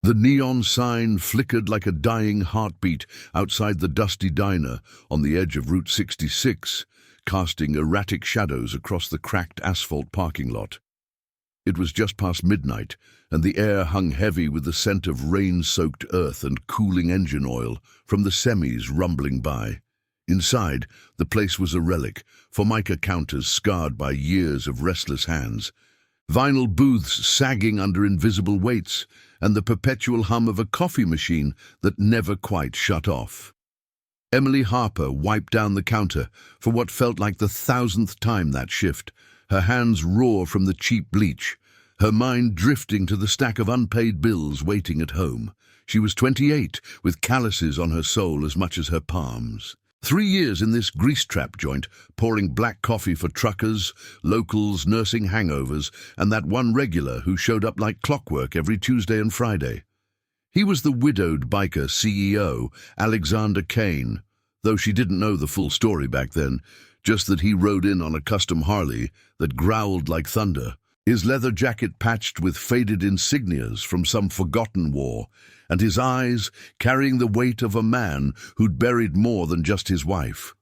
The neon sign flickered like a dying heartbeat outside the dusty diner on the edge of Route 66, casting erratic shadows across the cracked asphalt parking lot. It was just past midnight, and the air hung heavy with the scent of rain-soaked earth and cooling engine oil from the semis rumbling by. Inside, the place was a relic, formica counters scarred by years of restless hands, vinyl booths sagging under invisible weights, and the perpetual hum of a coffee machine that never quite shut off. Emily Harper wiped down the counter for what felt like the 1,000th time that shift, her hands raw from the cheap bleach, her mind drifting to the stack of unpaid bills waiting at home. She was 28, with calluses on her soul as much as her palms. 3 years in this grease-trap joint, pouring black coffee for truckers, locals nursing hangovers, and that one regular who showed up like clockwork every Tuesday and Friday. He was the widowed biker CEO, Alexander Kane, though she didn't know the full story back then, just that he rode in on a custom Harley that growled like thunder, his leather jacket patched with faded insignias from some forgotten war, and his eyes carrying the weight of a man who'd buried more than just his wife.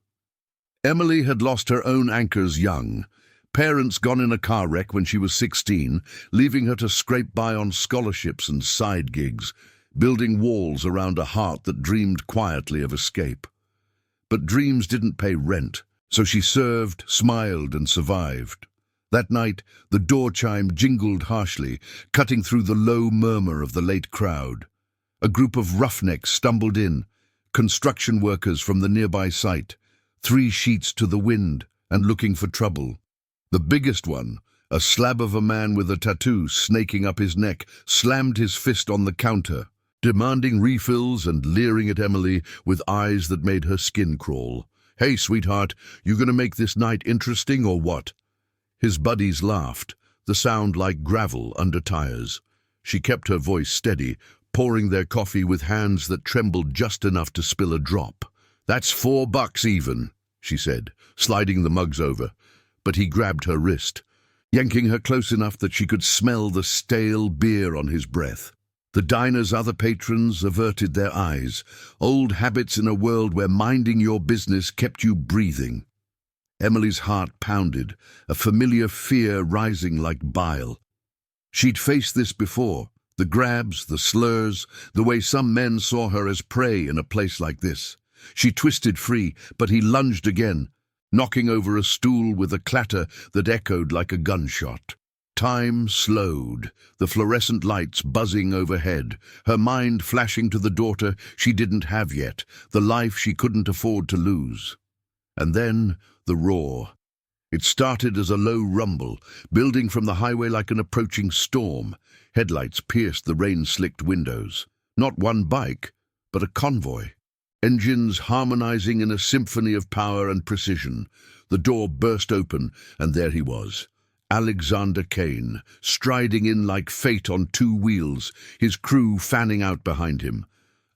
Emily had lost her own anchors young, parents gone in a car wreck when she was 16, leaving her to scrape by on scholarships and side gigs, building walls around a heart that dreamed quietly of escape. But dreams didn't pay rent, so she served, smiled, and survived. That night, the door chime jingled harshly, cutting through the low murmur of the late crowd. A group of roughnecks stumbled in, construction workers from the nearby site, 3 sheets to the wind and looking for trouble. The biggest one, a slab of a man with a tattoo snaking up his neck, slammed his fist on the counter, demanding refills and leering at Emily with eyes that made her skin crawl. "Hey, sweetheart, you gonna make this night interesting or what?" His buddies laughed, the sound like gravel under tires. She kept her voice steady, pouring their coffee with hands that trembled just enough to spill a drop. "That's $4 even," she said, sliding the mugs over. But he grabbed her wrist, yanking her close enough that she could smell the stale beer on his breath. The diner's other patrons averted their eyes, old habits in a world where minding your business kept you breathing. Emily's heart pounded, a familiar fear rising like bile. She'd faced this before, the grabs, the slurs, the way some men saw her as prey in a place like this. She twisted free, but he lunged again, knocking over a stool with a clatter that echoed like a gunshot. Time slowed, the fluorescent lights buzzing overhead, her mind flashing to the daughter she didn't have yet, the life she couldn't afford to lose. And then the roar. It started as a low rumble, building from the highway like an approaching storm. Headlights pierced the rain-slicked windows. Not one bike, but a convoy. Engines harmonizing in a symphony of power and precision. The door burst open, and there he was. Alexander Kane, striding in like fate on 2 wheels, his crew fanning out behind him.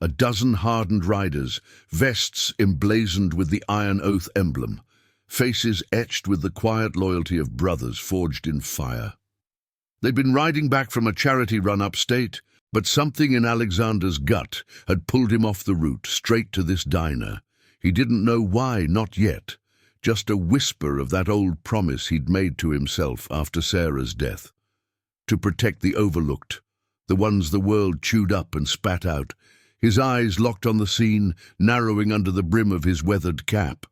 A dozen hardened riders, vests emblazoned with the Iron Oath emblem, faces etched with the quiet loyalty of brothers forged in fire. They'd been riding back from a charity run upstate, but something in Alexander's gut had pulled him off the route, straight to this diner. He didn't know why, not yet. Just a whisper of that old promise he'd made to himself after Sarah's death. To protect the overlooked, the ones the world chewed up and spat out. His eyes locked on the scene, narrowing under the brim of his weathered cap.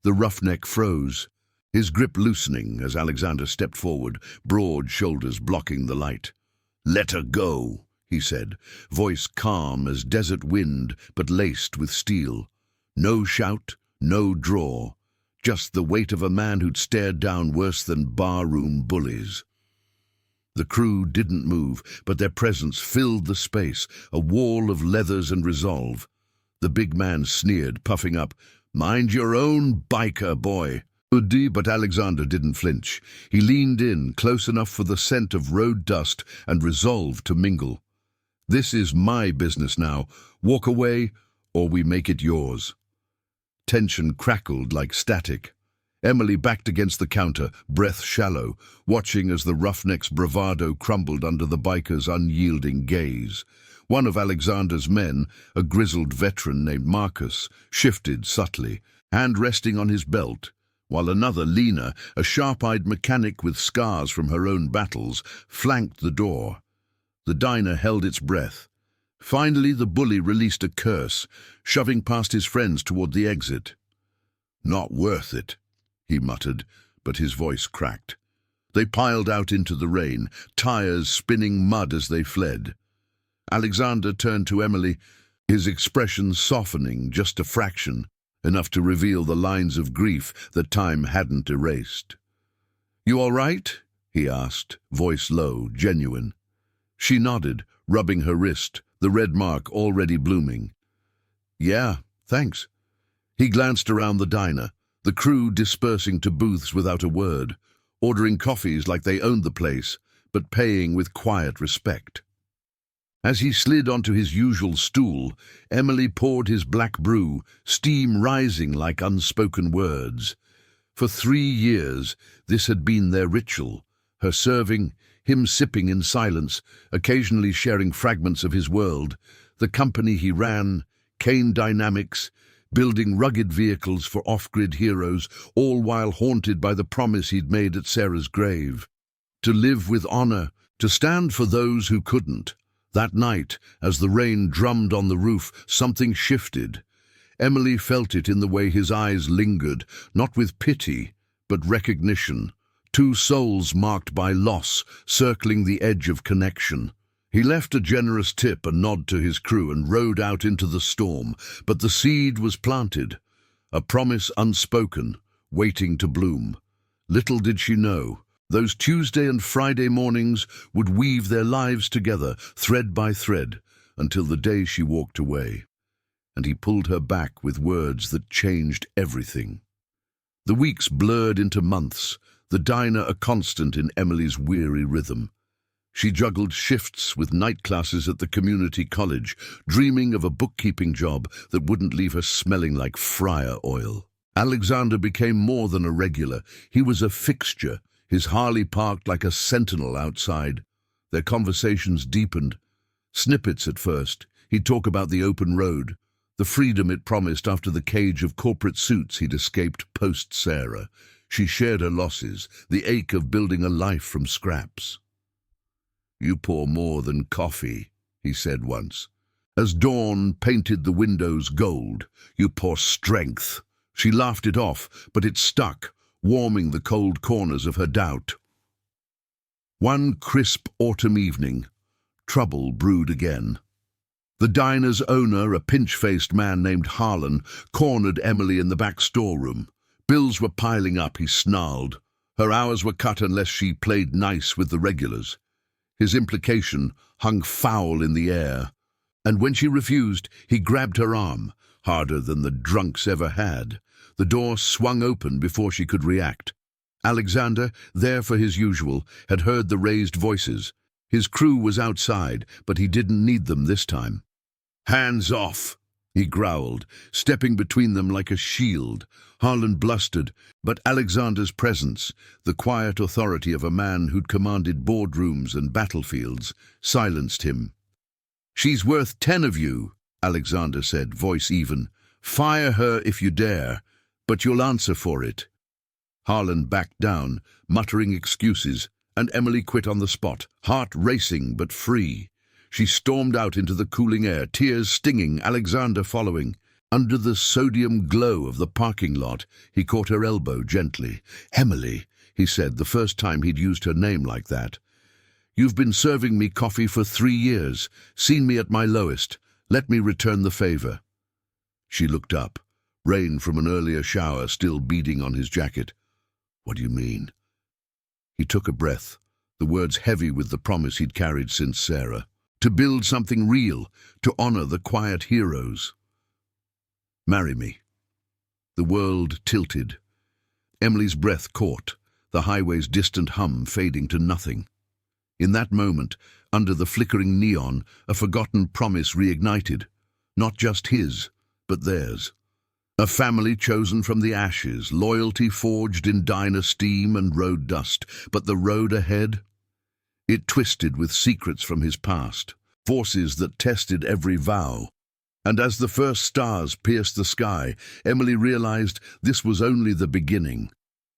The roughneck froze, his grip loosening as Alexander stepped forward, broad shoulders blocking the light. "Let her go," he said, voice calm as desert wind but laced with steel. No shout, no draw. Just the weight of a man who'd stared down worse than barroom bullies. The crew didn't move, but their presence filled the space, a wall of leathers and resolve. The big man sneered, puffing up, "Mind your own, biker boy." But Alexander didn't flinch. He leaned in, close enough for the scent of road dust, and resolved to mingle. "This is my business now. Walk away, or we make it yours." Tension crackled like static. Emily backed against the counter, breath shallow, watching as the roughneck's bravado crumbled under the biker's unyielding gaze. One of Alexander's men, a grizzled veteran named Marcus, shifted subtly, hand resting on his belt, while another, Lena, a sharp-eyed mechanic with scars from her own battles, flanked the door. The diner held its breath. Finally, the bully released a curse, shoving past his friends toward the exit. "Not worth it," he muttered, but his voice cracked. They piled out into the rain, tires spinning mud as they fled. Alexander turned to Emily, his expression softening just a fraction, enough to reveal the lines of grief that time hadn't erased. "You all right?" he asked, voice low, genuine. She nodded, rubbing her wrist, the red mark already blooming. "Yeah, thanks." He glanced around the diner, the crew dispersing to booths without a word, ordering coffees like they owned the place, but paying with quiet respect. As he slid onto his usual stool, Emily poured his black brew, steam rising like unspoken words. For 3 years, this had been their ritual, her serving, him sipping in silence, occasionally sharing fragments of his world, the company he ran, Kane Dynamics, building rugged vehicles for off-grid heroes, all while haunted by the promise he'd made at Sarah's grave. To live with honor, to stand for those who couldn't. That night, as the rain drummed on the roof, something shifted. Emily felt it in the way his eyes lingered, not with pity, but recognition. 2 souls marked by loss, circling the edge of connection. He left a generous tip, a nod to his crew, and rode out into the storm, but the seed was planted, a promise unspoken, waiting to bloom. Little did she know, those Tuesday and Friday mornings would weave their lives together, thread by thread, until the day she walked away. And he pulled her back with words that changed everything. The weeks blurred into months, the diner a constant in Emily's weary rhythm. She juggled shifts with night classes at the community college, dreaming of a bookkeeping job that wouldn't leave her smelling like fryer oil. Alexander became more than a regular. He was a fixture, his Harley parked like a sentinel outside. Their conversations deepened. Snippets at first. He'd talk about the open road, the freedom it promised after the cage of corporate suits he'd escaped post-Sarah. She shared her losses, the ache of building a life from scraps. "You pour more than coffee," he said once. As dawn painted the windows gold, "You pour strength." She laughed it off, but it stuck, warming the cold corners of her doubt. One crisp autumn evening, trouble brewed again. The diner's owner, a pinch-faced man named Harlan, cornered Emily in the back storeroom. Bills were piling up, he snarled. Her hours were cut unless she played nice with the regulars. His implication hung foul in the air, and when she refused, he grabbed her arm, harder than the drunks ever had. The door swung open before she could react. Alexander, there for his usual, had heard the raised voices. His crew was outside, but he didn't need them this time. "Hands off!" he growled, stepping between them like a shield. Harlan blustered, but Alexander's presence, the quiet authority of a man who'd commanded boardrooms and battlefields, silenced him. "She's worth 10 of you," Alexander said, voice even. "Fire her if you dare, but you'll answer for it." Harlan backed down, muttering excuses, and Emily quit on the spot, heart racing but free. She stormed out into the cooling air, tears stinging, Alexander following. Under the sodium glow of the parking lot, he caught her elbow gently. "Emily," he said, the first time he'd used her name like that. "You've been serving me coffee for 3 years, seen me at my lowest. Let me return the favor." She looked up, rain from an earlier shower still beading on his jacket. "What do you mean?" He took a breath, the words heavy with the promise he'd carried since Sarah. To build something real, to honor the quiet heroes. "Marry me." The world tilted. Emily's breath caught, the highway's distant hum fading to nothing. In that moment, under the flickering neon, a forgotten promise reignited. Not just his, but theirs. A family chosen from the ashes, loyalty forged in diner steam and road dust. But the road ahead? It twisted with secrets from his past. forces that tested every vow. And as the first stars pierced the sky, Emily realized this was only the beginning.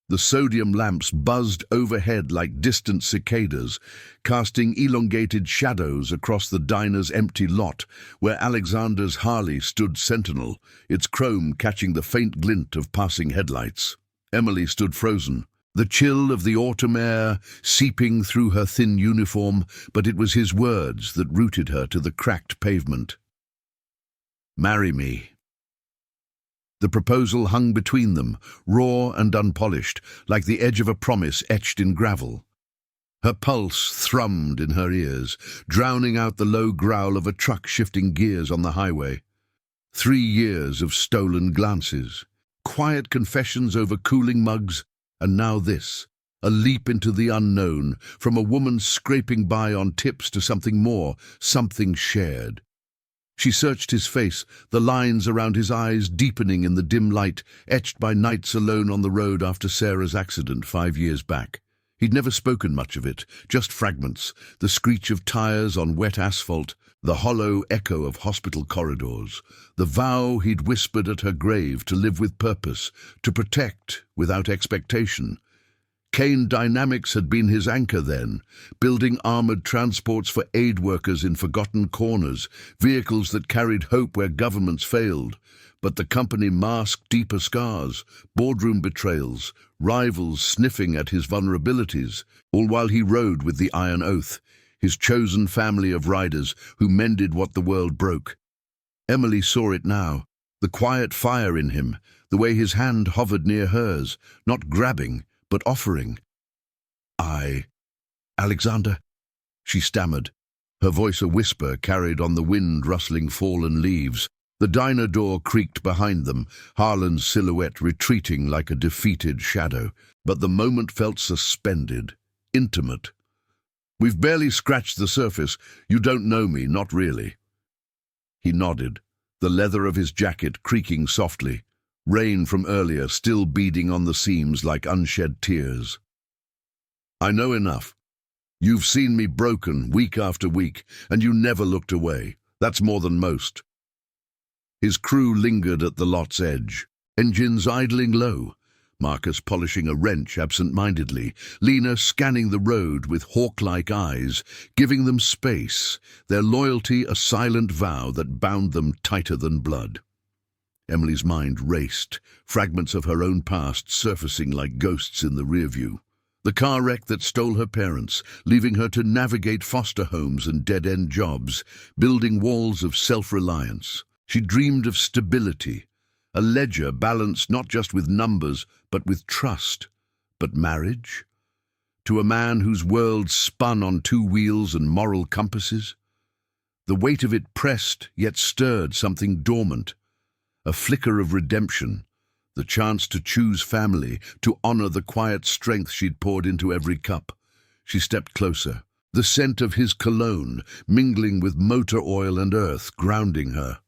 The sodium lamps buzzed overhead like distant cicadas, casting elongated shadows across the diner's empty lot, where Alexander's Harley stood sentinel, its chrome catching the faint glint of passing headlights. Emily stood frozen, the chill of the autumn air seeping through her thin uniform, but it was his words that rooted her to the cracked pavement. "Marry me." The proposal hung between them, raw and unpolished, like the edge of a promise etched in gravel. Her pulse thrummed in her ears, drowning out the low growl of a truck shifting gears on the highway. 3 years of stolen glances, quiet confessions over cooling mugs, and now this, a leap into the unknown, from a woman scraping by on tips to something more, something shared. She searched his face, the lines around his eyes deepening in the dim light, etched by nights alone on the road after Sarah's accident 5 years back. He'd never spoken much of it, just fragments, the screech of tires on wet asphalt, the hollow echo of hospital corridors, the vow he'd whispered at her grave to live with purpose, to protect without expectation. Kane Dynamics had been his anchor then, building armored transports for aid workers in forgotten corners, vehicles that carried hope where governments failed. But the company masked deeper scars, boardroom betrayals, rivals sniffing at his vulnerabilities, all while he rode with the Iron Oath, his chosen family of riders who mended what the world broke. Emily saw it now, the quiet fire in him, the way his hand hovered near hers, not grabbing, but offering. Alexander, she stammered, her voice a whisper carried on the wind rustling fallen leaves. The diner door creaked behind them, Harlan's silhouette retreating like a defeated shadow. But the moment felt suspended, intimate. "We've barely scratched the surface. You don't know me, not really." He nodded, the leather of his jacket creaking softly, rain from earlier still beading on the seams like unshed tears. "I know enough. You've seen me broken week after week, and you never looked away. That's more than most." His crew lingered at the lot's edge, engines idling low, Marcus polishing a wrench absent-mindedly, Lena scanning the road with hawk-like eyes, giving them space, their loyalty a silent vow that bound them tighter than blood. Emily's mind raced, fragments of her own past surfacing like ghosts in the rearview. The car wreck that stole her parents, leaving her to navigate foster homes and dead-end jobs, building walls of self-reliance. She dreamed of stability, a ledger balanced not just with numbers, but with trust. But marriage? To a man whose world spun on 2 wheels and moral compasses? The weight of it pressed, yet stirred something dormant. A flicker of redemption, the chance to choose family, to honor the quiet strength she'd poured into every cup. She stepped closer, the scent of his cologne mingling with motor oil and earth, grounding her.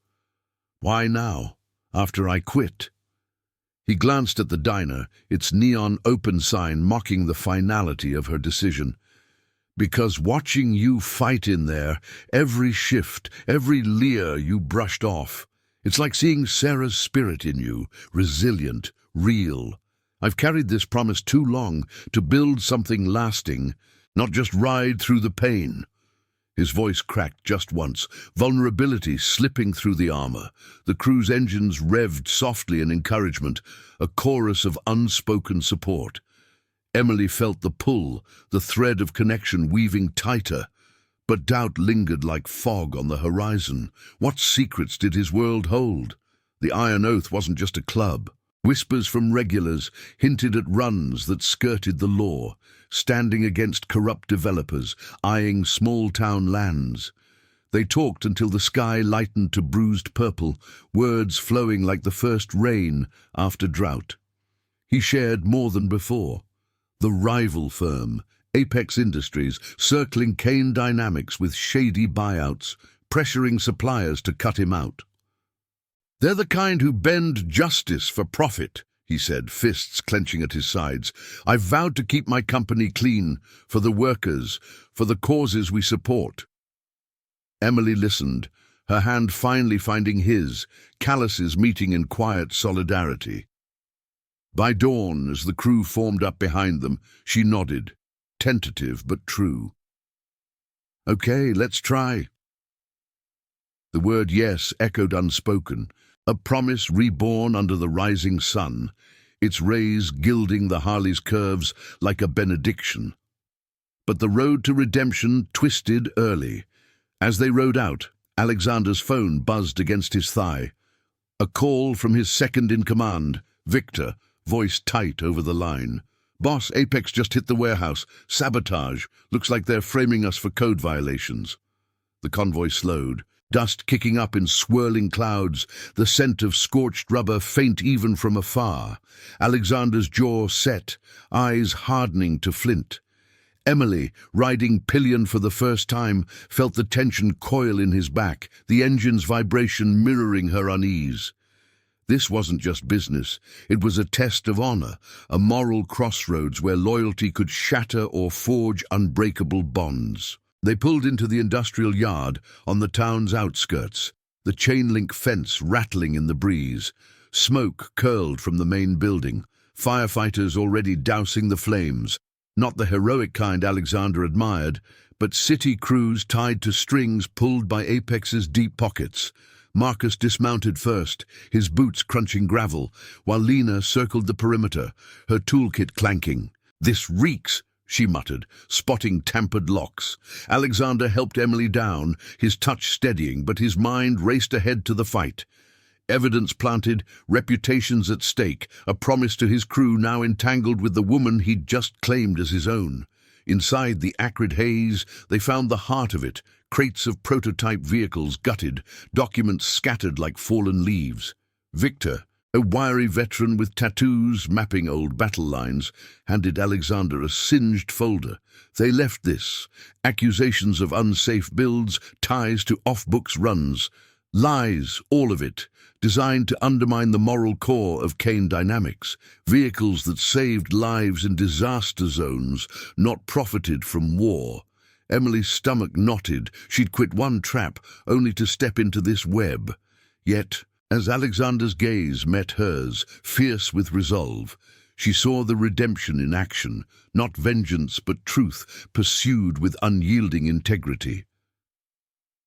"Why now, after I quit?" He glanced at the diner, its neon open sign mocking the finality of her decision. "Because watching you fight in there, every shift, every leer you brushed off, it's like seeing Sarah's spirit in you, resilient, real. I've carried this promise too long to build something lasting, not just ride through the pain." His voice cracked just once, vulnerability slipping through the armor. The crew's engines revved softly in encouragement, a chorus of unspoken support. Emily felt the pull, the thread of connection weaving tighter. But doubt lingered like fog on the horizon. What secrets did his world hold? The Iron Oath wasn't just a club. Whispers from regulars hinted at runs that skirted the law, standing against corrupt developers, eyeing small-town lands. They talked until the sky lightened to bruised purple, words flowing like the first rain after drought. He shared more than before. The rival firm, Apex Industries, circling Kane Dynamics with shady buyouts, pressuring suppliers to cut him out. "They're the kind who bend justice for profit," he said, fists clenching at his sides. "I've vowed to keep my company clean, for the workers, for the causes we support." Emily listened, her hand finally finding his, calluses meeting in quiet solidarity. By dawn, as the crew formed up behind them, she nodded, tentative but true. "Okay, let's try." The word yes echoed unspoken, a promise reborn under the rising sun, its rays gilding the Harley's curves like a benediction. But the road to redemption twisted early. As they rode out, Alexander's phone buzzed against his thigh. A call from his second-in-command, Victor, voice tight over the line. "Boss, Apex just hit the warehouse. Sabotage. Looks like they're framing us for code violations." The convoy slowed, dust kicking up in swirling clouds, the scent of scorched rubber faint even from afar. Alexander's jaw set, eyes hardening to flint. Emily, riding pillion for the first time, felt the tension coil in his back, the engine's vibration mirroring her unease. This wasn't just business. It was a test of honor, a moral crossroads where loyalty could shatter or forge unbreakable bonds. They pulled into the industrial yard on the town's outskirts, the chain-link fence rattling in the breeze. Smoke curled from the main building, firefighters already dousing the flames. Not the heroic kind Alexander admired, but city crews tied to strings pulled by Apex's deep pockets. Marcus dismounted first, his boots crunching gravel, while Lena circled the perimeter, her toolkit clanking. "This reeks," she muttered, spotting tampered locks. Alexander helped Emily down, his touch steadying, but his mind raced ahead to the fight. Evidence planted, reputations at stake, a promise to his crew now entangled with the woman he'd just claimed as his own. Inside the acrid haze, they found the heart of it, crates of prototype vehicles gutted, documents scattered like fallen leaves. Victor, a wiry veteran with tattoos mapping old battle lines, handed Alexander a singed folder. They left this: accusations of unsafe builds, ties to off-books runs. Lies, all of it, designed to undermine the moral core of Kane Dynamics. Vehicles that saved lives in disaster zones, not profited from war. Emily's stomach knotted. She'd quit one trap, only to step into this web. Yet, as Alexander's gaze met hers, fierce with resolve, she saw the redemption in action, not vengeance but truth, pursued with unyielding integrity.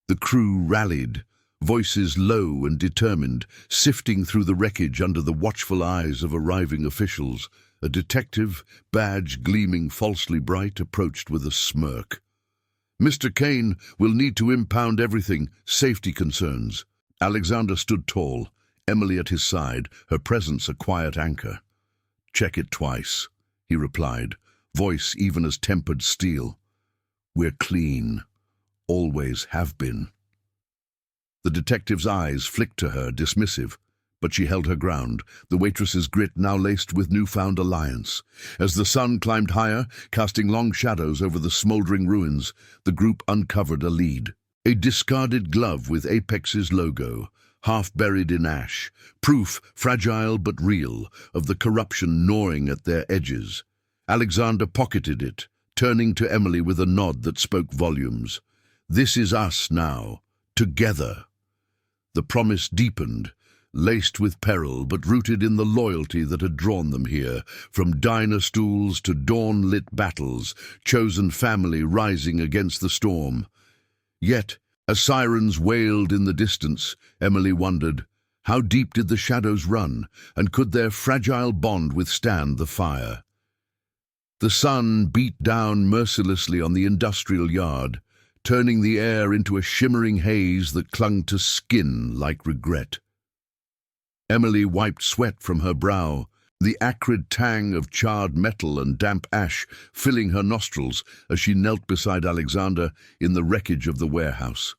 The crew rallied, voices low and determined, sifting through the wreckage under the watchful eyes of arriving officials. A detective, badge gleaming falsely bright, approached with a smirk. "Mr. Kane, we'll need to impound everything. Safety concerns." Alexander stood tall, Emily at his side, her presence a quiet anchor. "Check it twice," he replied, voice even as tempered steel. "We're clean. Always have been." The detective's eyes flicked to her, dismissive, but she held her ground, the waitress's grit now laced with newfound alliance. As the sun climbed higher, casting long shadows over the smoldering ruins, the group uncovered a lead. A discarded glove with Apex's logo, half buried in ash, proof, fragile but real, of the corruption gnawing at their edges. Alexander pocketed it, turning to Emily with a nod that spoke volumes. "This is us now, together." The promise deepened, laced with peril but rooted in the loyalty that had drawn them here, from diner stools to dawn-lit battles, chosen family rising against the storm. Yet, as sirens wailed in the distance, Emily wondered, how deep did the shadows run, and could their fragile bond withstand the fire? The sun beat down mercilessly on the industrial yard, turning the air into a shimmering haze that clung to skin like regret. Emily wiped sweat from her brow, the acrid tang of charred metal and damp ash filling her nostrils as she knelt beside Alexander in the wreckage of the warehouse.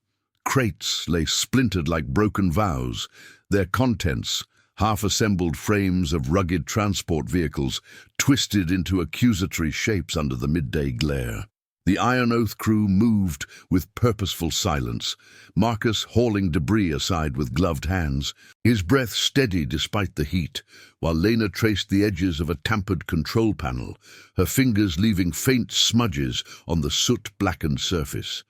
Crates lay splintered like broken vows, their contents, half-assembled frames of rugged transport vehicles, twisted into accusatory shapes under the midday glare. The Iron Oath crew moved with purposeful silence, Marcus hauling debris aside with gloved hands, his breath steady despite the heat, while Lena traced the edges of a tampered control panel, her fingers leaving faint smudges on the soot-blackened surface.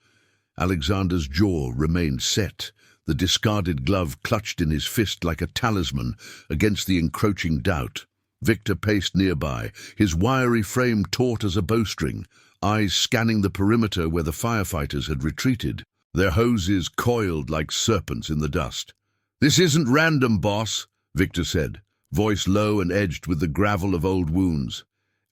Alexander's jaw remained set, the discarded glove clutched in his fist like a talisman against the encroaching doubt. Victor paced nearby, his wiry frame taut as a bowstring, eyes scanning the perimeter where the firefighters had retreated, their hoses coiled like serpents in the dust. "This isn't random, boss," Victor said, voice low and edged with the gravel of old wounds.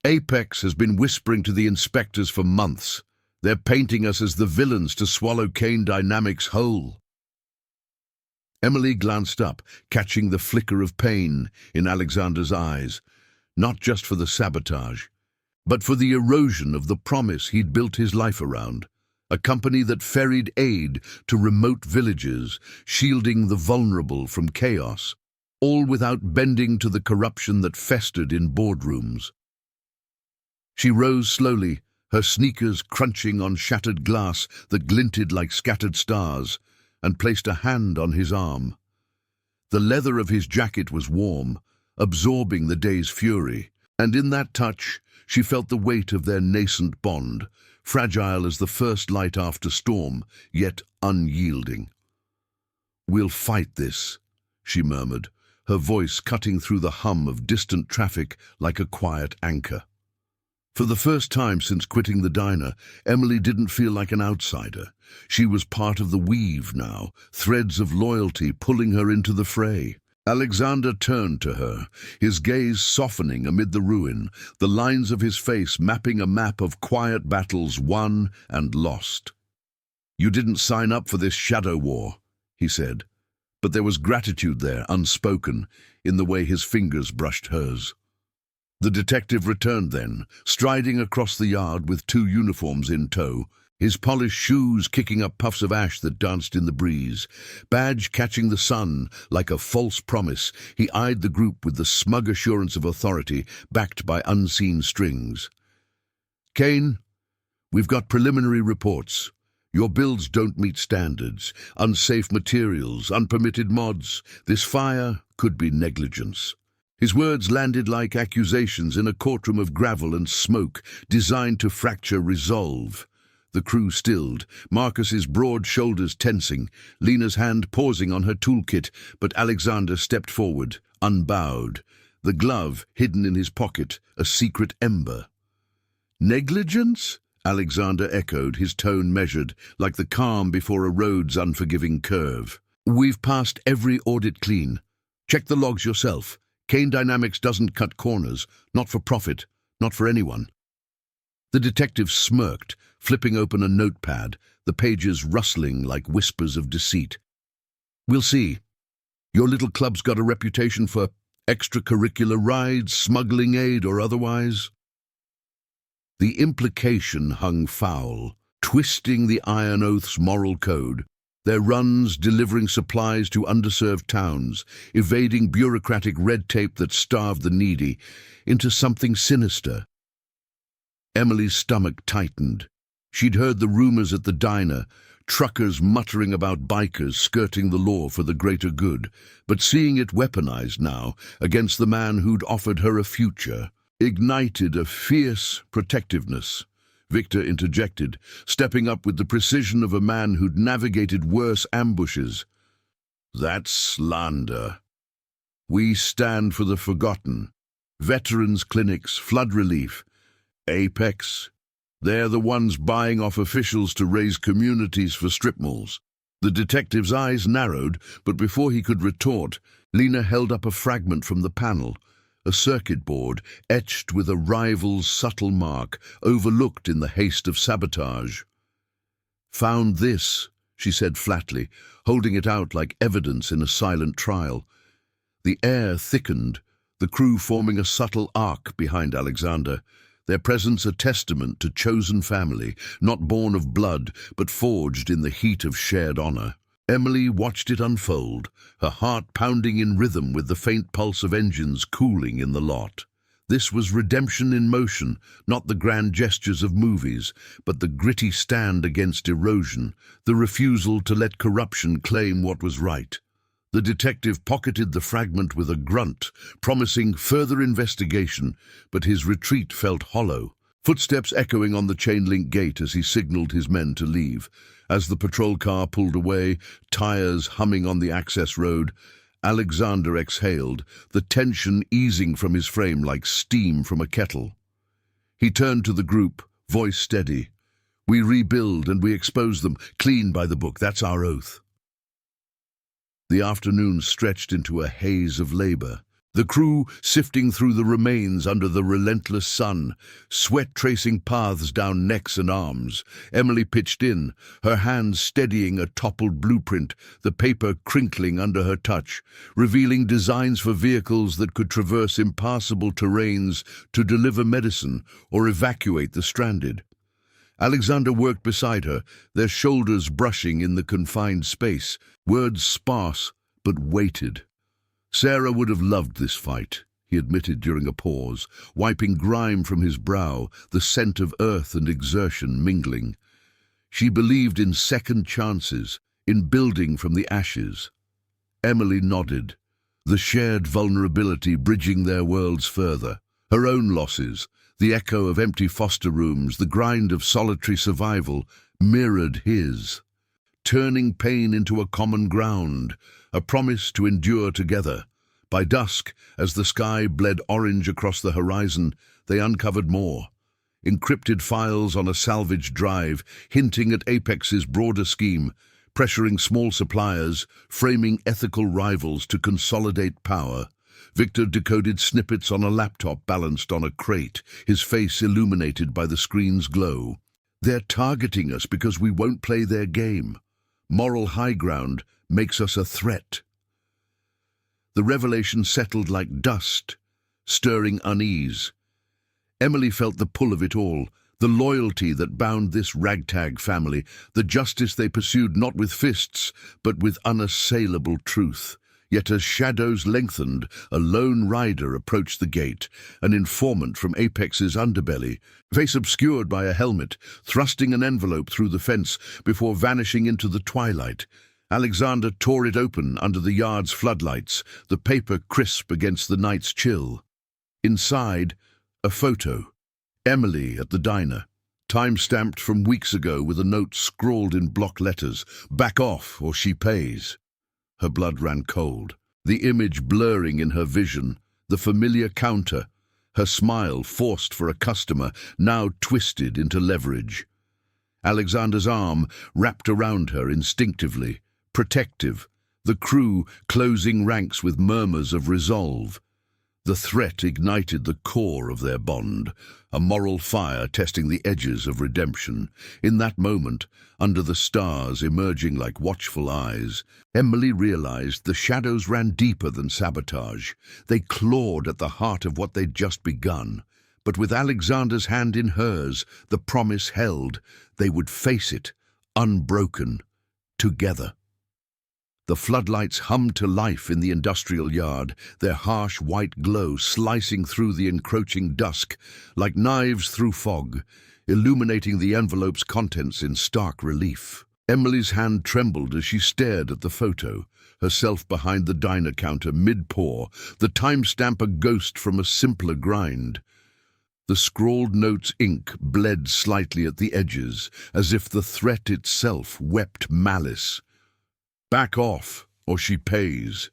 "Apex has been whispering to the inspectors for months. They're painting us as the villains to swallow Kane Dynamics whole." Emily glanced up, catching the flicker of pain in Alexander's eyes, not just for the sabotage, but for the erosion of the promise he'd built his life around, a company that ferried aid to remote villages, shielding the vulnerable from chaos, all without bending to the corruption that festered in boardrooms. She rose slowly, her sneakers crunching on shattered glass that glinted like scattered stars, and placed a hand on his arm. The leather of his jacket was warm, absorbing the day's fury, and in that touch she felt the weight of their nascent bond, fragile as the first light after storm, yet unyielding. "We'll fight this," she murmured, her voice cutting through the hum of distant traffic like a quiet anchor. For the first time since quitting the diner, Emily didn't feel like an outsider. She was part of the weave now, threads of loyalty pulling her into the fray. Alexander turned to her, his gaze softening amid the ruin, the lines of his face mapping a map of quiet battles won and lost. "You didn't sign up for this shadow war," he said, but there was gratitude there, unspoken, in the way his fingers brushed hers. The detective returned then, striding across the yard with 2 uniforms in tow, his polished shoes kicking up puffs of ash that danced in the breeze. Badge catching the sun like a false promise, he eyed the group with the smug assurance of authority, backed by unseen strings. "Kane, we've got preliminary reports. Your builds don't meet standards. Unsafe materials, unpermitted mods. This fire could be negligence." His words landed like accusations in a courtroom of gravel and smoke, designed to fracture resolve. The crew stilled, Marcus's broad shoulders tensing, Lena's hand pausing on her toolkit, but Alexander stepped forward, unbowed, the glove hidden in his pocket, a secret ember. "Negligence?" Alexander echoed, his tone measured, like the calm before a road's unforgiving curve. "We've passed every audit clean. Check the logs yourself. Kane Dynamics doesn't cut corners, not for profit, not for anyone." The detective smirked, flipping open a notepad, the pages rustling like whispers of deceit. "We'll see. Your little club's got a reputation for extracurricular rides, smuggling aid or otherwise." The implication hung foul, twisting the Iron Oath's moral code. Their runs delivering supplies to underserved towns, evading bureaucratic red tape that starved the needy, into something sinister. Emily's stomach tightened. She'd heard the rumors at the diner, truckers muttering about bikers skirting the law for the greater good, but seeing it weaponized now against the man who'd offered her a future, ignited a fierce protectiveness. Victor interjected, stepping up with the precision of a man who'd navigated worse ambushes. "That's slander. We stand for the forgotten. Veterans clinics, flood relief. Apex. They're the ones buying off officials to raise communities for strip malls." The detective's eyes narrowed, but before he could retort, Lena held up a fragment from the panel, a circuit board etched with a rival's subtle mark, overlooked in the haste of sabotage. "Found this," she said flatly, holding it out like evidence in a silent trial. The air thickened, the crew forming a subtle arc behind Alexander, their presence a testament to chosen family, not born of blood, but forged in the heat of shared honor. Emily watched it unfold, her heart pounding in rhythm with the faint pulse of engines cooling in the lot. This was redemption in motion, not the grand gestures of movies, but the gritty stand against erosion, the refusal to let corruption claim what was right. The detective pocketed the fragment with a grunt, promising further investigation, but his retreat felt hollow. Footsteps echoing on the chain-link gate as he signaled his men to leave. As the patrol car pulled away, tires humming on the access road, Alexander exhaled, the tension easing from his frame like steam from a kettle. He turned to the group, voice steady. "We rebuild and we expose them, clean by the book, that's our oath." The afternoon stretched into a haze of labor. The crew sifting through the remains under the relentless sun, sweat tracing paths down necks and arms. Emily pitched in, her hands steadying a toppled blueprint, the paper crinkling under her touch, revealing designs for vehicles that could traverse impassable terrains to deliver medicine or evacuate the stranded. Alexander worked beside her, their shoulders brushing in the confined space, words sparse but weighted. Sarah would have loved this fight, he admitted during a pause, wiping grime from his brow, the scent of earth and exertion mingling. She believed in second chances, in building from the ashes. Emily nodded, the shared vulnerability bridging their worlds further. Her own losses, the echo of empty foster rooms, the grind of solitary survival, mirrored his. Turning pain into a common ground, a promise to endure together. By dusk, as the sky bled orange across the horizon, they uncovered more. Encrypted files on a salvage drive, hinting at Apex's broader scheme, pressuring small suppliers, framing ethical rivals to consolidate power. Victor decoded snippets on a laptop balanced on a crate, his face illuminated by the screen's glow. "They're targeting us because we won't play their game. Moral high ground makes us a threat." The revelation settled like dust, stirring unease. Emily felt the pull of it all, the loyalty that bound this ragtag family, the justice they pursued not with fists, but with unassailable truth. Yet as shadows lengthened, a lone rider approached the gate, an informant from Apex's underbelly, face obscured by a helmet, thrusting an envelope through the fence before vanishing into the twilight. Alexander tore it open under the yard's floodlights, the paper crisp against the night's chill. Inside, a photo. Emily at the diner, time-stamped from weeks ago with a note scrawled in block letters, "Back off or she pays." Her blood ran cold, the image blurring in her vision, the familiar counter, her smile forced for a customer, now twisted into leverage. Alexander's arm wrapped around her instinctively, protective, the crew closing ranks with murmurs of resolve. The threat ignited the core of their bond, a moral fire testing the edges of redemption. In that moment, under the stars emerging like watchful eyes, Emily realized the shadows ran deeper than sabotage. They clawed at the heart of what they'd just begun. But with Alexander's hand in hers, the promise held. They would face it, unbroken, together. The floodlights hummed to life in the industrial yard, their harsh white glow slicing through the encroaching dusk like knives through fog, illuminating the envelope's contents in stark relief. Emily's hand trembled as she stared at the photo, herself behind the diner counter mid-pour, the timestamp a ghost from a simpler grind. The scrawled note's ink bled slightly at the edges, as if the threat itself wept malice. "Back off, or she pays."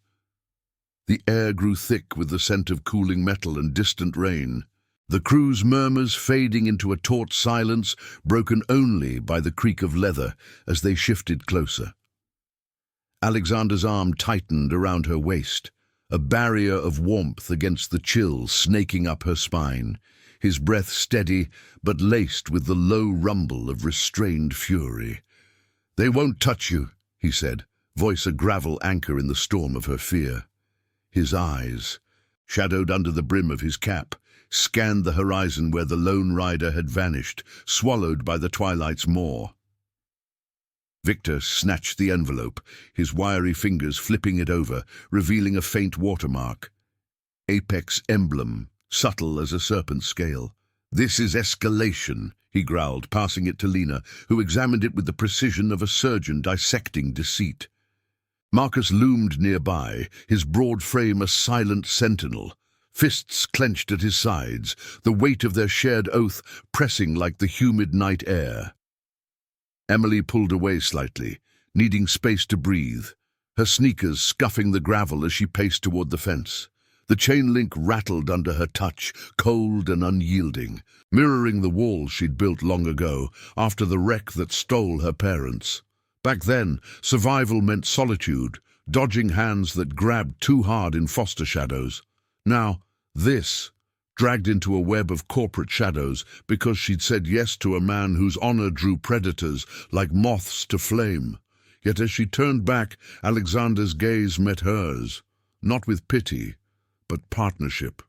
The air grew thick with the scent of cooling metal and distant rain, the crew's murmurs fading into a taut silence broken only by the creak of leather as they shifted closer. Alexander's arm tightened around her waist, a barrier of warmth against the chill snaking up her spine, his breath steady but laced with the low rumble of restrained fury. "They won't touch you," he said, voice a gravel anchor in the storm of her fear. His eyes, shadowed under the brim of his cap, scanned the horizon where the lone rider had vanished, swallowed by the twilight's maw. Victor snatched the envelope, his wiry fingers flipping it over, revealing a faint watermark. Apex emblem, subtle as a serpent's scale. "This is escalation," he growled, passing it to Lena, who examined it with the precision of a surgeon dissecting deceit. Marcus loomed nearby, his broad frame a silent sentinel. fists clenched at his sides, the weight of their shared oath pressing like the humid night air. Emily pulled away slightly, needing space to breathe, her sneakers scuffing the gravel as she paced toward the fence. The chain link rattled under her touch, cold and unyielding, mirroring the walls she'd built long ago, after the wreck that stole her parents. Back then, survival meant solitude, dodging hands that grabbed too hard in foster shadows. Now, this, dragged into a web of corporate shadows because she'd said yes to a man whose honor drew predators like moths to flame. Yet as she turned back, Alexander's gaze met hers, not with pity, but partnership.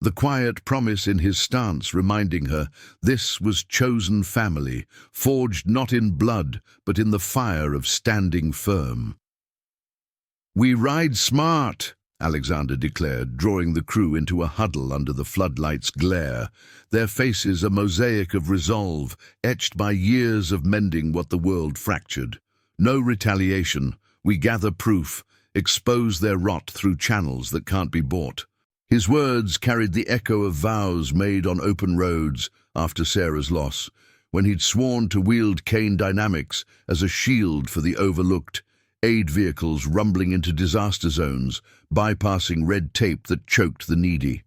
The quiet promise in his stance reminding her this was chosen family, forged not in blood, but in the fire of standing firm. "We ride smart," Alexander declared, drawing the crew into a huddle under the floodlight's glare, their faces a mosaic of resolve, etched by years of mending what the world fractured. "No retaliation. We gather proof, expose their rot through channels that can't be bought." His words carried the echo of vows made on open roads after Sarah's loss, when he'd sworn to wield Kane Dynamics as a shield for the overlooked, aid vehicles rumbling into disaster zones, bypassing red tape that choked the needy.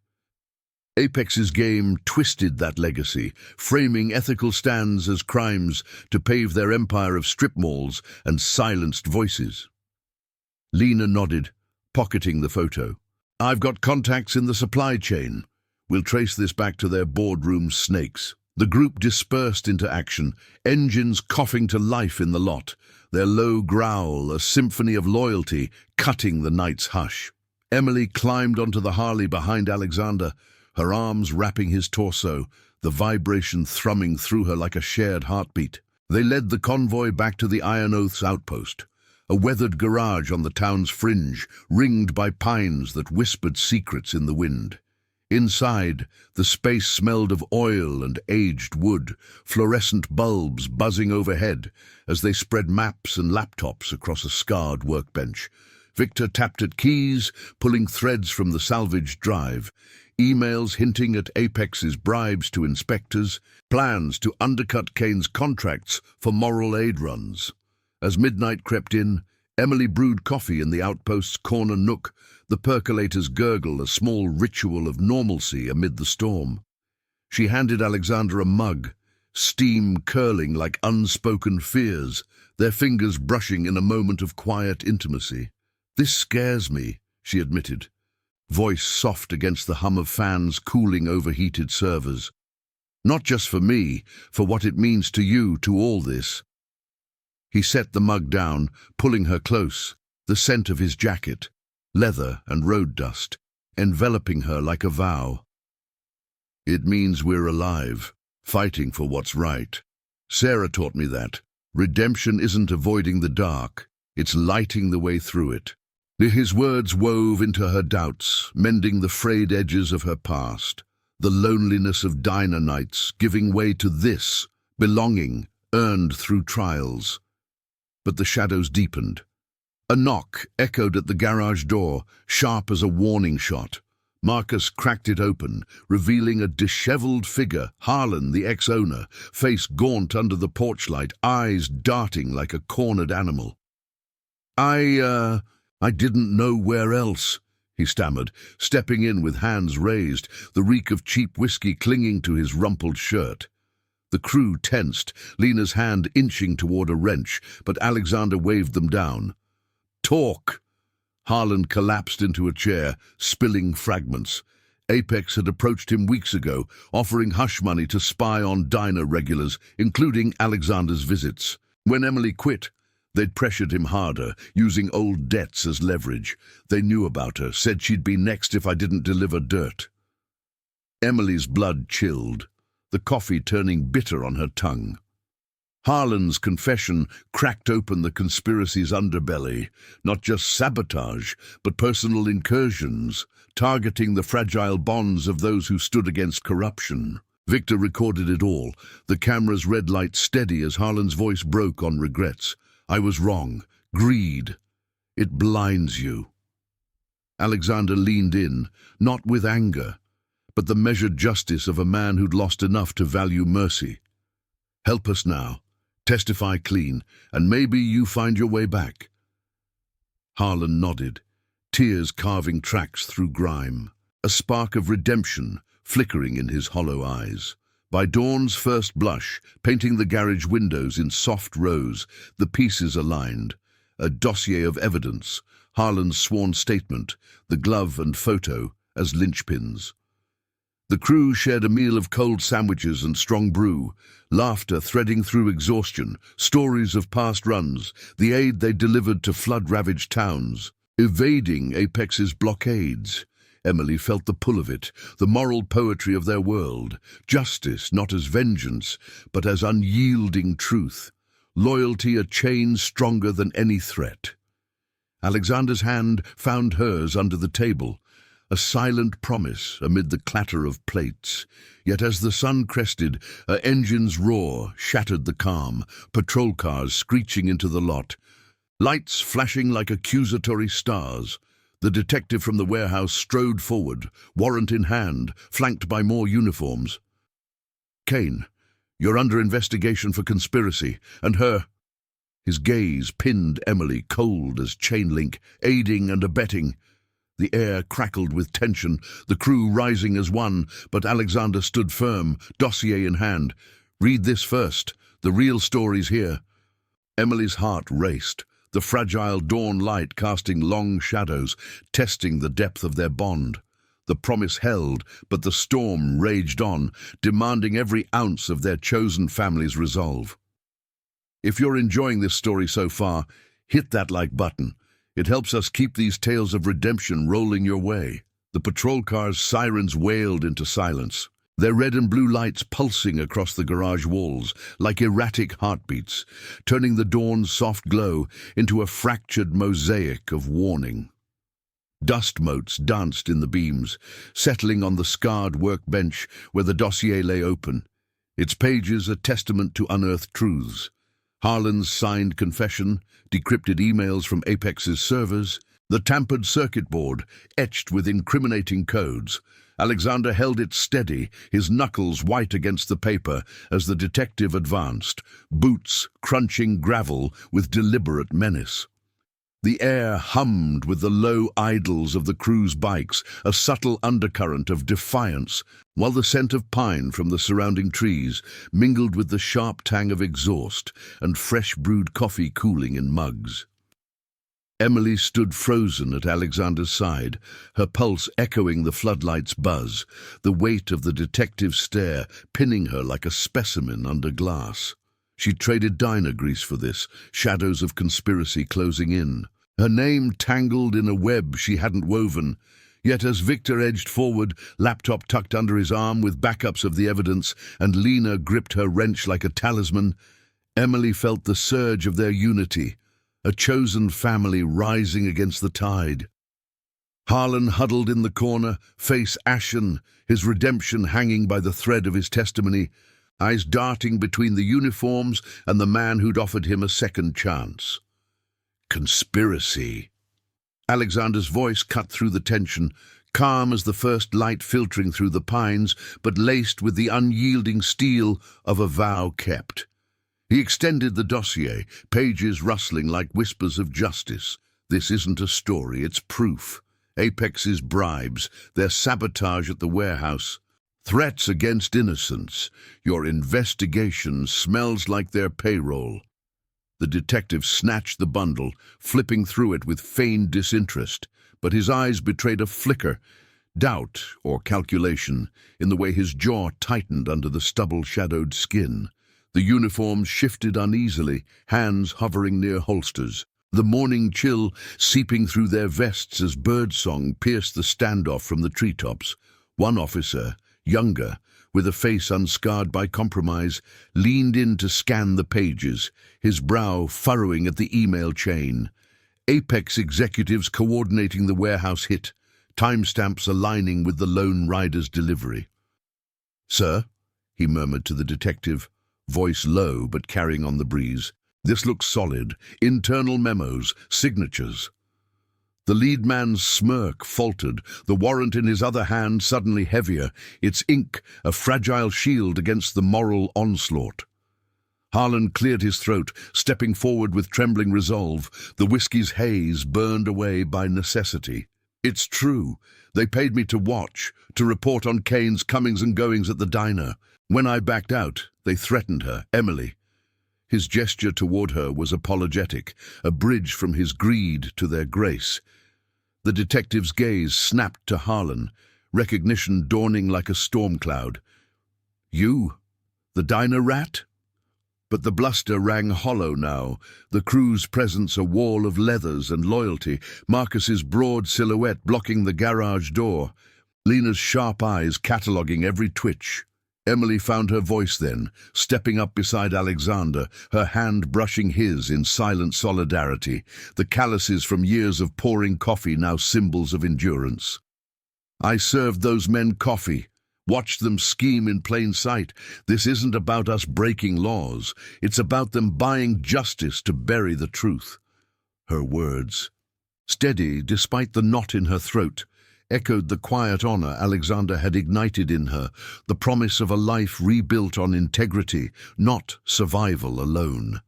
Apex's game twisted that legacy, framing ethical stands as crimes to pave their empire of strip malls and silenced voices. Lena nodded, pocketing the photo. "I've got contacts in the supply chain. We'll trace this back to their boardroom snakes." The group dispersed into action, engines coughing to life in the lot, their low growl a symphony of loyalty cutting the night's hush. Emily climbed onto the Harley behind Alexander, her arms wrapping his torso, the vibration thrumming through her like a shared heartbeat. They led the convoy back to the Iron Oath's outpost, a weathered garage on the town's fringe, ringed by pines that whispered secrets in the wind. Inside, the space smelled of oil and aged wood, fluorescent bulbs buzzing overhead as they spread maps and laptops across a scarred workbench. Victor tapped at keys, pulling threads from the salvaged drive, emails hinting at Apex's bribes to inspectors, plans to undercut Kane's contracts for moral aid runs. As midnight crept in, Emily brewed coffee in the outpost's corner nook, the percolator's gurgle a small ritual of normalcy amid the storm. She handed Alexander a mug, steam curling like unspoken fears, their fingers brushing in a moment of quiet intimacy. "This scares me," she admitted, voice soft against the hum of fans cooling overheated servers. "Not just for me, for what it means to you, to all this." He set the mug down, pulling her close, the scent of his jacket, leather and road dust, enveloping her like a vow. "It means we're alive, fighting for what's right. Sarah taught me that. Redemption isn't avoiding the dark, it's lighting the way through it." His words wove into her doubts, mending the frayed edges of her past, the loneliness of diner nights giving way to this, belonging, earned through trials. But the shadows deepened. A knock echoed at the garage door, sharp as a warning shot. Marcus cracked it open, revealing a disheveled figure, Harlan, the ex-owner, face gaunt under the porch light, eyes darting like a cornered animal. I didn't know where else," he stammered, stepping in with hands raised, the reek of cheap whiskey clinging to his rumpled shirt. The crew tensed, Lena's hand inching toward a wrench, but Alexander waved them down. "Talk!" Harlan collapsed into a chair, spilling fragments. Apex had approached him weeks ago, offering hush money to spy on diner regulars, including Alexander's visits. When Emily quit, they'd pressured him harder, using old debts as leverage. They knew about her, said she'd be next if I didn't deliver dirt. Emily's blood chilled, the coffee turning bitter on her tongue. Harlan's confession cracked open the conspiracy's underbelly, not just sabotage, but personal incursions, targeting the fragile bonds of those who stood against corruption. Victor recorded it all, the camera's red light steady as Harlan's voice broke on regrets. "I was wrong. Greed. It blinds you." Alexander leaned in, not with anger, but the measured justice of a man who'd lost enough to value mercy. "Help us now. Testify clean, and maybe you find your way back." Harlan nodded, tears carving tracks through grime, a spark of redemption flickering in his hollow eyes. By dawn's first blush, painting the garage windows in soft rose, the pieces aligned. A dossier of evidence, Harlan's sworn statement, the glove and photo as linchpins. The crew shared a meal of cold sandwiches and strong brew, laughter threading through exhaustion, stories of past runs, the aid they delivered to flood-ravaged towns, evading Apex's blockades. Emily felt the pull of it, the moral poetry of their world, justice not as vengeance, but as unyielding truth, loyalty a chain stronger than any threat. Alexander's hand found hers under the table, a silent promise amid the clatter of plates. Yet as the sun crested, her engine's roar shattered the calm, patrol cars screeching into the lot, lights flashing like accusatory stars. The detective from the warehouse strode forward, warrant in hand, flanked by more uniforms. "Kane, you're under investigation for conspiracy, and her—" His gaze pinned Emily, cold as chain link, aiding and abetting. The air crackled with tension, the crew rising as one, but Alexander stood firm, dossier in hand. "Read this first. The real story's here." Emily's heart raced, the fragile dawn light casting long shadows, testing the depth of their bond. The promise held, but the storm raged on, demanding every ounce of their chosen family's resolve. If you're enjoying this story so far, hit that like button. It helps us keep these tales of redemption rolling your way. The patrol car's sirens wailed into silence, their red and blue lights pulsing across the garage walls like erratic heartbeats, turning the dawn's soft glow into a fractured mosaic of warning. Dust motes danced in the beams, settling on the scarred workbench where the dossier lay open, its pages a testament to unearthed truths. Harlan's signed confession, decrypted emails from Apex's servers, the tampered circuit board etched with incriminating codes. Alexander held it steady, his knuckles white against the paper as the detective advanced, boots crunching gravel with deliberate menace. The air hummed with the low idles of the crew's bikes, a subtle undercurrent of defiance, while the scent of pine from the surrounding trees mingled with the sharp tang of exhaust and fresh brewed coffee cooling in mugs. Emily stood frozen at Alexander's side, her pulse echoing the floodlight's buzz, the weight of the detective's stare pinning her like a specimen under glass. She traded diner grease for this, shadows of conspiracy closing in. Her name tangled in a web she hadn't woven. Yet as Victor edged forward, laptop tucked under his arm with backups of the evidence, and Lena gripped her wrench like a talisman, Emily felt the surge of their unity, a chosen family rising against the tide. Harlan huddled in the corner, face ashen, his redemption hanging by the thread of his testimony, eyes darting between the uniforms and the man who'd offered him a second chance. Conspiracy. Alexander's voice cut through the tension, calm as the first light filtering through the pines, but laced with the unyielding steel of a vow kept. He extended the dossier, pages rustling like whispers of justice. This isn't a story, it's proof. Apex's bribes, their sabotage at the warehouse, threats against innocence. Your investigation smells like their payroll. The detective snatched the bundle, flipping through it with feigned disinterest, but his eyes betrayed a flicker, doubt or calculation, in the way his jaw tightened under the stubble-shadowed skin. The uniforms shifted uneasily, hands hovering near holsters, the morning chill seeping through their vests as birdsong pierced the standoff from the treetops. One officer, younger, with a face unscarred by compromise, leaned in to scan the pages, his brow furrowing at the email chain. Apex executives coordinating the warehouse hit, timestamps aligning with the lone rider's delivery. "Sir," he murmured to the detective, voice low but carrying on the breeze, "this looks solid. Internal memos, signatures." The lead man's smirk faltered, the warrant in his other hand suddenly heavier, its ink a fragile shield against the moral onslaught. Harlan cleared his throat, stepping forward with trembling resolve, the whiskey's haze burned away by necessity. It's true. They paid me to watch, to report on Kane's comings and goings at the diner. When I backed out, they threatened her, Emily. His gesture toward her was apologetic, a bridge from his greed to their grace. The detective's gaze snapped to Harlan, recognition dawning like a storm cloud. You? The diner rat? But the bluster rang hollow now, the crew's presence a wall of leathers and loyalty, Marcus's broad silhouette blocking the garage door, Lena's sharp eyes cataloguing every twitch. Emily found her voice then, stepping up beside Alexander, her hand brushing his in silent solidarity, the calluses from years of pouring coffee now symbols of endurance. I served those men coffee. Watched them scheme in plain sight. This isn't about us breaking laws. It's about them buying justice to bury the truth. Her words, steady despite the knot in her throat, echoed the quiet honor Alexander had ignited in her, the promise of a life rebuilt on integrity, not survival alone.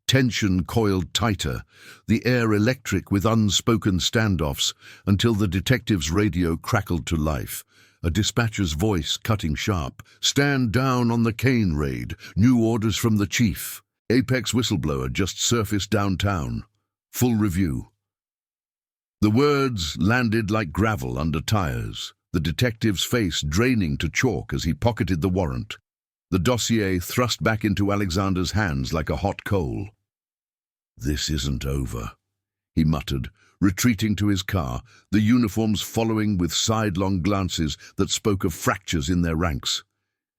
Tension coiled tighter, the air electric with unspoken standoffs, until the detective's radio crackled to life. A dispatcher's voice cutting sharp. Stand down on the Kane raid. New orders from the chief. Apex whistleblower just surfaced downtown. Full review. The words landed like gravel under tires, the detective's face draining to chalk as he pocketed the warrant. The dossier thrust back into Alexander's hands like a hot coal. This isn't over, he muttered, retreating to his car, the uniforms following with sidelong glances that spoke of fractures in their ranks.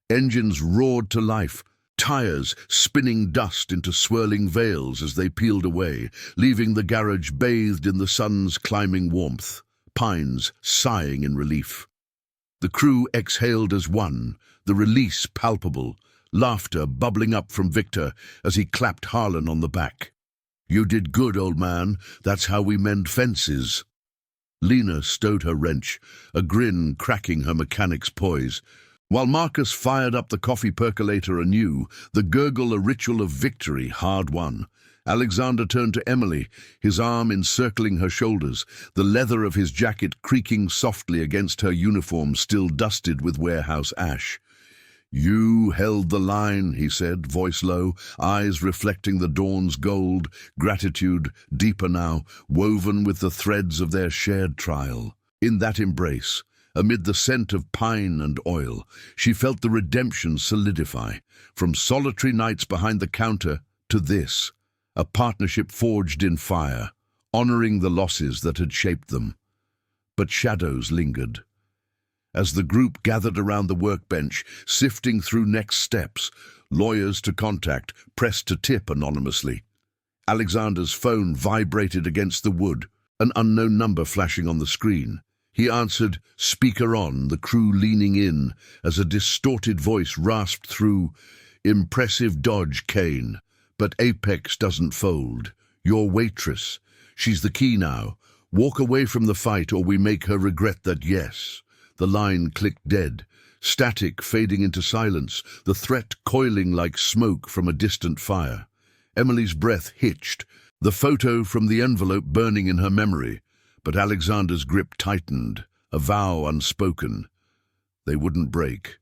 Engines roared to life, tires spinning dust into swirling veils as they peeled away, leaving the garage bathed in the sun's climbing warmth, pines sighing in relief. The crew exhaled as one, the release palpable, laughter bubbling up from Victor as he clapped Harlan on the back. You did good, old man. That's how we mend fences. Lena stowed her wrench, a grin cracking her mechanic's poise. While Marcus fired up the coffee percolator anew, the gurgle a ritual of victory hard won. Alexander turned to Emily, his arm encircling her shoulders, the leather of his jacket creaking softly against her uniform still dusted with warehouse ash. You held the line, he said, voice low, eyes reflecting the dawn's gold, gratitude, deeper now, woven with the threads of their shared trial. In that embrace, amid the scent of pine and oil, she felt the redemption solidify, from solitary nights behind the counter to this, a partnership forged in fire, honoring the losses that had shaped them. But shadows lingered. As the group gathered around the workbench, sifting through next steps, lawyers to contact, pressed to tip anonymously. Alexander's phone vibrated against the wood, an unknown number flashing on the screen. He answered, speaker on, the crew leaning in, as a distorted voice rasped through, Impressive dodge, Kane, but Apex doesn't fold. You're Waitress. She's the key now. Walk away from the fight or we make her regret that yes. The line clicked dead, static fading into silence, the threat coiling like smoke from a distant fire. Emily's breath hitched, the photo from the envelope burning in her memory, but Alexander's grip tightened, a vow unspoken. They wouldn't break.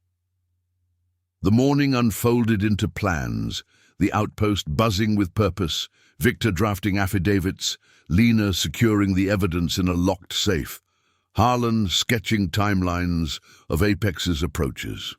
The morning unfolded into plans, the outpost buzzing with purpose, Victor drafting affidavits, Lena securing the evidence in a locked safe, Harlan sketching timelines of Apex's approaches.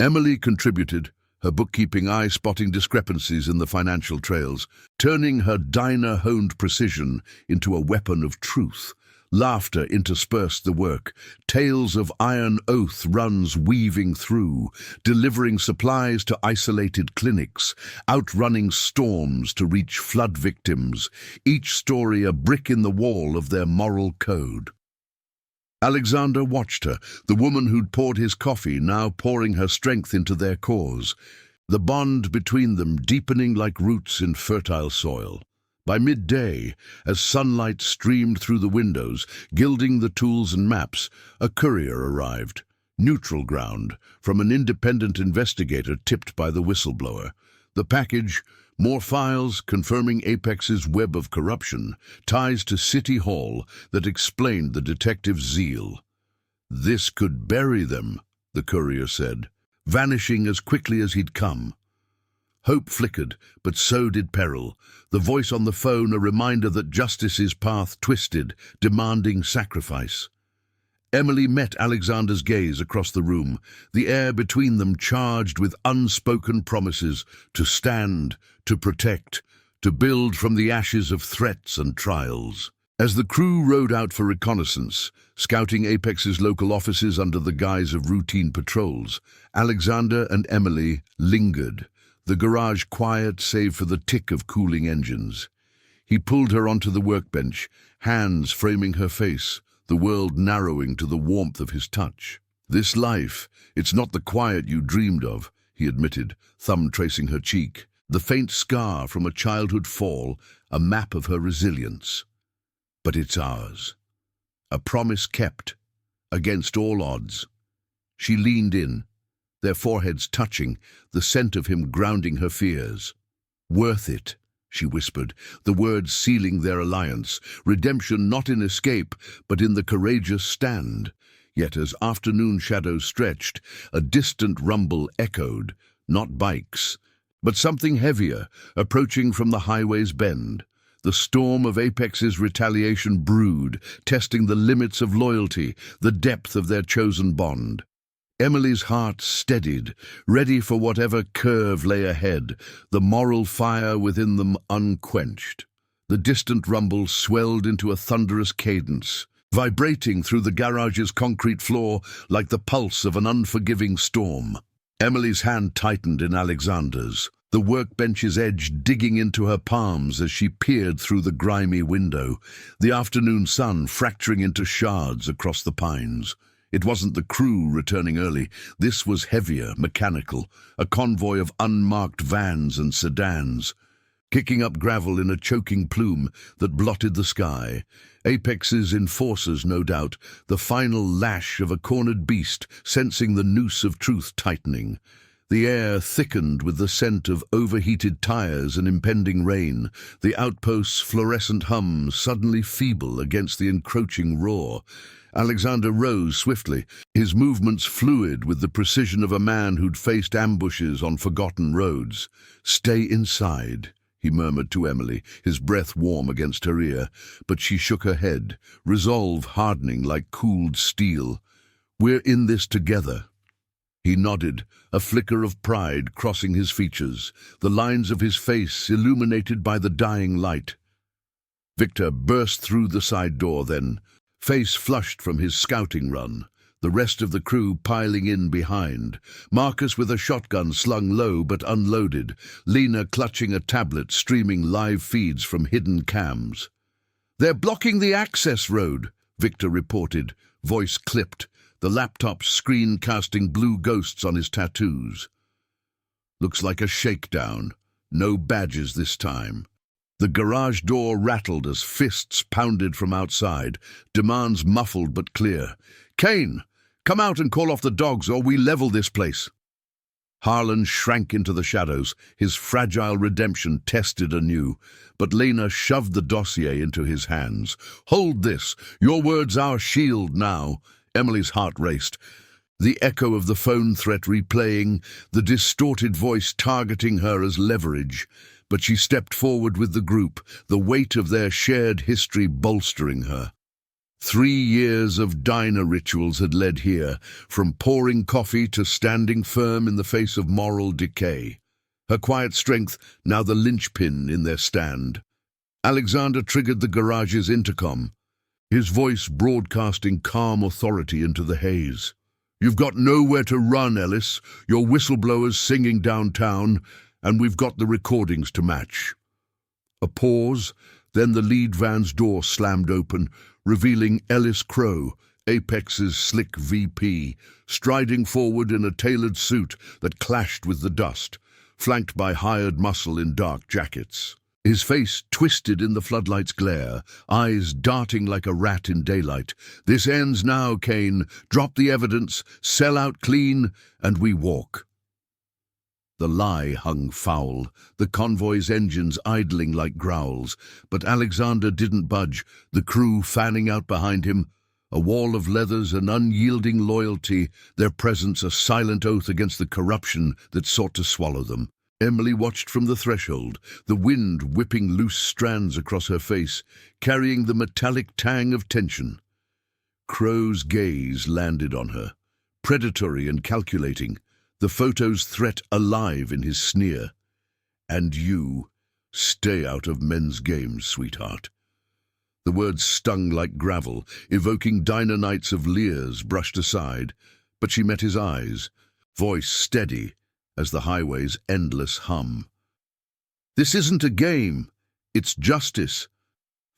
Emily contributed, her bookkeeping eye spotting discrepancies in the financial trails, turning her diner-honed precision into a weapon of truth. Laughter interspersed the work, tales of iron oath runs weaving through, delivering supplies to isolated clinics, outrunning storms to reach flood victims, each story a brick in the wall of their moral code. Alexander watched her, the woman who'd poured his coffee now pouring her strength into their cause, the bond between them deepening like roots in fertile soil. By midday, as sunlight streamed through the windows, gilding the tools and maps, a courier arrived. Neutral ground, from an independent investigator tipped by the whistleblower. The package, more files confirming Apex's web of corruption, ties to City Hall that explained the detective's zeal. "This could bury them," the courier said, vanishing as quickly as he'd come. Hope flickered, but so did peril. The voice on the phone a reminder that justice's path twisted, demanding sacrifice. Emily met Alexander's gaze across the room, the air between them charged with unspoken promises to stand, to protect, to build from the ashes of threats and trials. As the crew rode out for reconnaissance, scouting Apex's local offices under the guise of routine patrols, Alexander and Emily lingered, the garage quiet save for the tick of cooling engines. He pulled her onto the workbench, hands framing her face, the world narrowing to the warmth of his touch. "This life, it's not the quiet you dreamed of," he admitted, thumb tracing her cheek, the faint scar from a childhood fall, a map of her resilience. "But it's ours. A promise kept, against all odds." She leaned in, their foreheads touching, the scent of him grounding her fears. "Worth it," she whispered, the words sealing their alliance, redemption not in escape, but in the courageous stand. Yet as afternoon shadows stretched, a distant rumble echoed, not bikes, but something heavier, approaching from the highway's bend. The storm of Apex's retaliation brewed, testing the limits of loyalty, the depth of their chosen bond. Emily's heart steadied, ready for whatever curve lay ahead, the moral fire within them unquenched. The distant rumble swelled into a thunderous cadence, vibrating through the garage's concrete floor like the pulse of an unforgiving storm. Emily's hand tightened in Alexander's, the workbench's edge digging into her palms as she peered through the grimy window, the afternoon sun fracturing into shards across the pines. It wasn't the crew returning early. This was heavier, mechanical, a convoy of unmarked vans and sedans, kicking up gravel in a choking plume that blotted the sky. Apex's enforcers, no doubt, the final lash of a cornered beast, sensing the noose of truth tightening. The air thickened with the scent of overheated tires and impending rain, the outpost's fluorescent hum suddenly feeble against the encroaching roar. Alexander rose swiftly, his movements fluid with the precision of a man who'd faced ambushes on forgotten roads. "Stay inside," he murmured to Emily, his breath warm against her ear, but she shook her head, resolve hardening like cooled steel. "We're in this together." He nodded, a flicker of pride crossing his features, the lines of his face illuminated by the dying light. Victor burst through the side door then, face flushed from his scouting run, the rest of the crew piling in behind, Marcus with a shotgun slung low but unloaded, Lena clutching a tablet streaming live feeds from hidden cams. "They're blocking the access road," Victor reported, voice clipped, the laptop screen casting blue ghosts on his tattoos. "Looks like a shakedown. No badges this time." The garage door rattled as fists pounded from outside, demands muffled but clear. "Kane, come out and call off the dogs or we level this place." Harlan shrank into the shadows, his fragile redemption tested anew, but Lena shoved the dossier into his hands. "Hold this. Your word's our shield now." Emily's heart raced. The echo of the phone threat replaying, the distorted voice targeting her as leverage. But she stepped forward with the group, the weight of their shared history bolstering her. 3 years of diner rituals had led here, from pouring coffee to standing firm in the face of moral decay. Her quiet strength, now the linchpin in their stand. Alexander triggered the garage's intercom, his voice broadcasting calm authority into the haze. "You've got nowhere to run, Ellis. Your whistleblower's singing downtown, and we've got the recordings to match." A pause, then the lead van's door slammed open, revealing Ellis Crow, Apex's slick VP, striding forward in a tailored suit that clashed with the dust, flanked by hired muscle in dark jackets. His face twisted in the floodlight's glare, eyes darting like a rat in daylight. "This ends now, Kane. Drop the evidence, sell out clean, and we walk." The lie hung foul, the convoy's engines idling like growls. But Alexander didn't budge, the crew fanning out behind him. A wall of leathers and unyielding loyalty, their presence a silent oath against the corruption that sought to swallow them. Emily watched from the threshold, the wind whipping loose strands across her face, carrying the metallic tang of tension. Crow's gaze landed on her, predatory and calculating, the photo's threat alive in his sneer. "And you, stay out of men's games, sweetheart." The words stung like gravel, evoking dynamites of leers brushed aside, but she met his eyes, voice steady as the highway's endless hum. "This isn't a game, it's justice.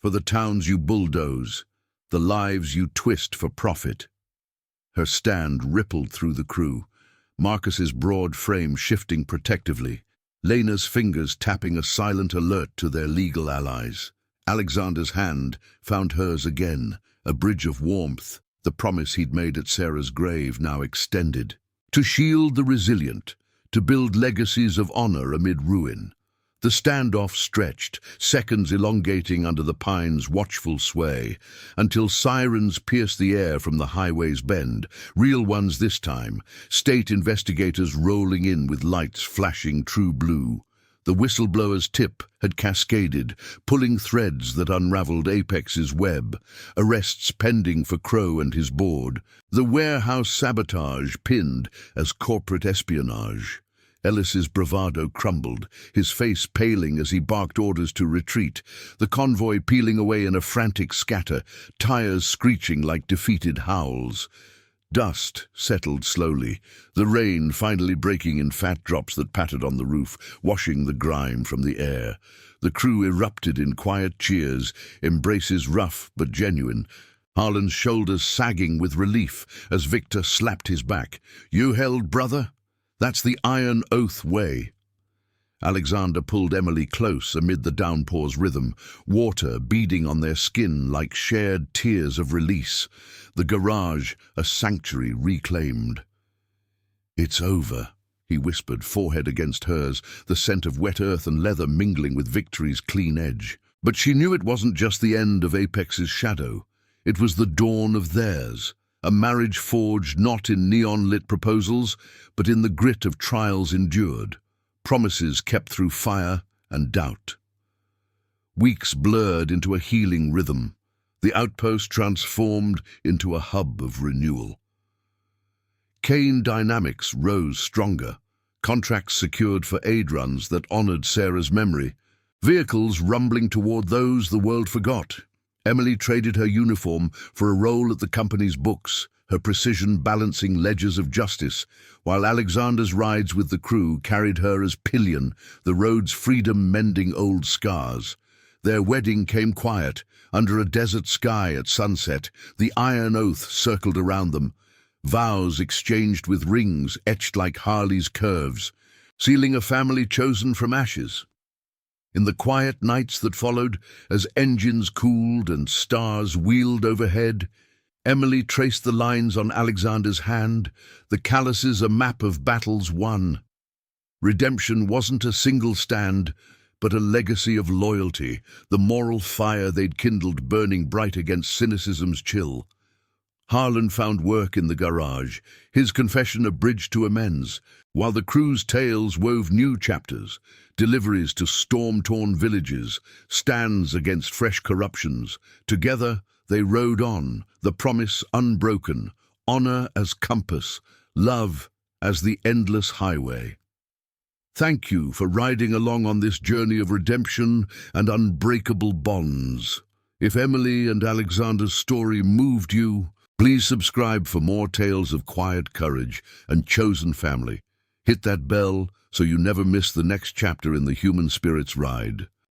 For the towns you bulldoze, the lives you twist for profit." Her stand rippled through the crew, Marcus's broad frame shifting protectively, Lena's fingers tapping a silent alert to their legal allies. Alexander's hand found hers again, a bridge of warmth, the promise he'd made at Sarah's grave now extended. To shield the resilient, to build legacies of honor amid ruin. The standoff stretched, seconds elongating under the pine's watchful sway, until sirens pierced the air from the highway's bend, real ones this time, state investigators rolling in with lights flashing true blue. The whistleblower's tip had cascaded, pulling threads that unraveled Apex's web, arrests pending for Crow and his board, the warehouse sabotage pinned as corporate espionage. Ellis's bravado crumbled, his face paling as he barked orders to retreat, the convoy peeling away in a frantic scatter, tires screeching like defeated howls. Dust settled slowly, the rain finally breaking in fat drops that pattered on the roof, washing the grime from the air. The crew erupted in quiet cheers, embraces rough but genuine, Harlan's shoulders sagging with relief as Victor slapped his back. "You held, brother? That's the iron oath way." Alexander pulled Emily close amid the downpour's rhythm, water beading on their skin like shared tears of release, the garage a sanctuary reclaimed. "It's over," he whispered, forehead against hers, the scent of wet earth and leather mingling with victory's clean edge. But she knew it wasn't just the end of Apex's shadow. It was the dawn of theirs, a marriage forged not in neon-lit proposals, but in the grit of trials endured. Promises kept through fire and doubt. Weeks blurred into a healing rhythm, the outpost transformed into a hub of renewal. Kane dynamics rose stronger, contracts secured for aid runs that honored Sarah's memory, vehicles rumbling toward those the world forgot. Emily traded her uniform for a role at the company's books, her precision balancing ledgers of justice, while Alexander's rides with the crew carried her as pillion, the road's freedom mending old scars. Their wedding came quiet, under a desert sky at sunset, the iron oath circled around them, vows exchanged with rings etched like Harley's curves, sealing a family chosen from ashes. In the quiet nights that followed, as engines cooled and stars wheeled overhead, Emily traced the lines on Alexander's hand, the calluses a map of battles won. Redemption wasn't a single stand, but a legacy of loyalty, the moral fire they'd kindled burning bright against cynicism's chill. Harlan found work in the garage, his confession a bridge to amends, while the crew's tales wove new chapters, deliveries to storm-torn villages, stands against fresh corruptions. Together, they rode on, the promise unbroken, honor as compass, love as the endless highway. Thank you for riding along on this journey of redemption and unbreakable bonds. If Emily and Alexander's story moved you, please subscribe for more tales of quiet courage and chosen family. Hit that bell so you never miss the next chapter in the human spirit's ride.